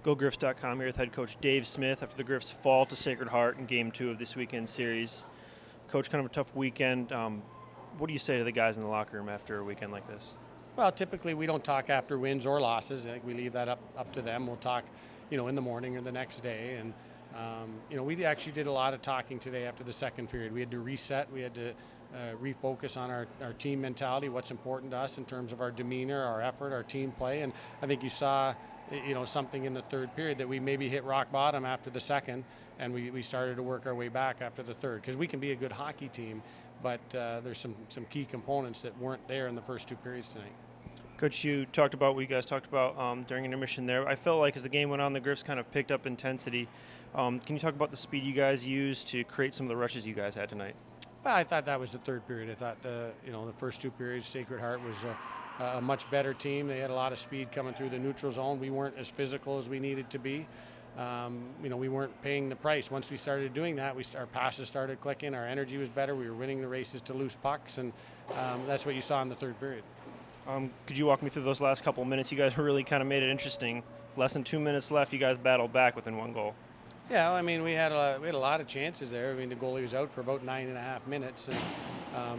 GoGriffs.com here with head coach Dave Smith after the Griffs fall to Sacred Heart in Game 2 of this weekend series. Coach, kind of a tough weekend. What do you say to the guys in the locker room after a weekend like this? Well, typically we don't talk after wins or losses. I think we leave that up to them. We'll talk, in the morning or the next day. And, we actually did a lot of talking today after the second period. We had to reset. We had to refocus on our team mentality, what's important to us in terms of our demeanor, our effort, our team play. And I think you saw, something in the third period that we maybe hit rock bottom after the second, and we started to work our way back after the third. Because we can be a good hockey team, but there's some key components that weren't there in the first two periods tonight. Coach, you talked about what you guys talked about during intermission there. I felt like as the game went on, the Griffs kind of picked up intensity. Can you talk about the speed you guys used to create some of the rushes you guys had tonight? Well, I thought that was the third period. I thought, the first two periods, Sacred Heart was a much better team. They had a lot of speed coming through the neutral zone. We weren't as physical as we needed to be. We weren't paying the price. Once we started doing that, our passes started clicking. Our energy was better. We were winning the races to loose pucks, and that's what you saw in the third period. Could you walk me through those last couple of minutes? You guys really kind of made it interesting. Less than 2 minutes left. You guys battled back within one goal. Yeah, we had a lot of chances there. The goalie was out for about 9.5 minutes, and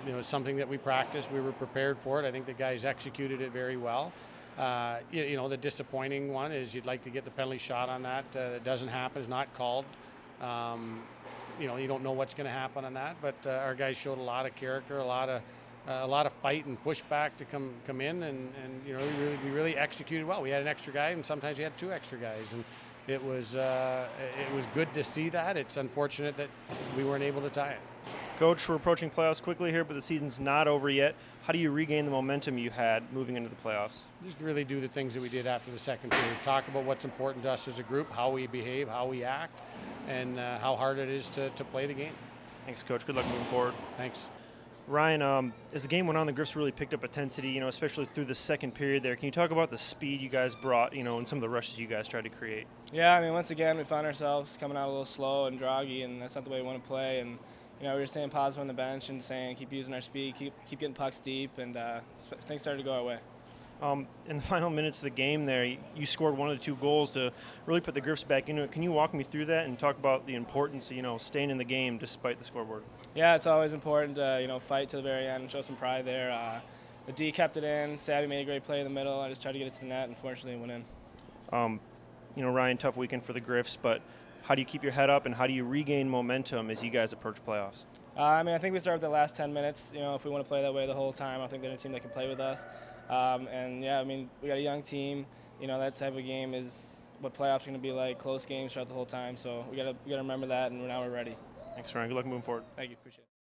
it's something that we practiced. We were prepared for it. I think the guys executed it very well. The disappointing one is you'd like to get the penalty shot on that. It doesn't happen. It's not called. You don't know what's going to happen on that. But our guys showed a lot of character, a lot of fight and pushback to come in, and we really executed well. We had an extra guy, and sometimes we had two extra guys, and it was good to see that. It's unfortunate that we weren't able to tie it. Coach, we're approaching playoffs quickly here, but the season's not over yet. How do you regain the momentum you had moving into the playoffs? Just really do the things that we did after the second period. Talk about what's important to us as a group, how we behave, how we act, and how hard it is to play the game. Thanks, Coach. Good luck moving forward. Thanks. Ryan, as the game went on, the Griffs really picked up intensity, especially through the second period there. Can you talk about the speed you guys brought, and some of the rushes you guys tried to create? Yeah, once again, we found ourselves coming out a little slow and groggy, and that's not the way we want to play. And, we were staying positive on the bench and saying keep using our speed, keep getting pucks deep, and things started to go our way. In the final minutes of the game there, you scored one of the two goals to really put the Griffs back into it. Can you walk me through that and talk about the importance of, staying in the game despite the scoreboard? Yeah, it's always important to, fight to the very end and show some pride there. The D kept it in. Savvy made a great play in the middle. I just tried to get it to the net, and fortunately it went in. Ryan, tough weekend for the Griffs, but how do you keep your head up and how do you regain momentum as you guys approach playoffs? I think we started the last 10 minutes. If we want to play that way the whole time, I think they're a team that can play with us. We got a young team. That type of game is what playoffs are going to be like, close games throughout the whole time. So we got to remember that, and now we're ready. Thanks, Ryan. Good luck moving forward. Thank you. Appreciate it.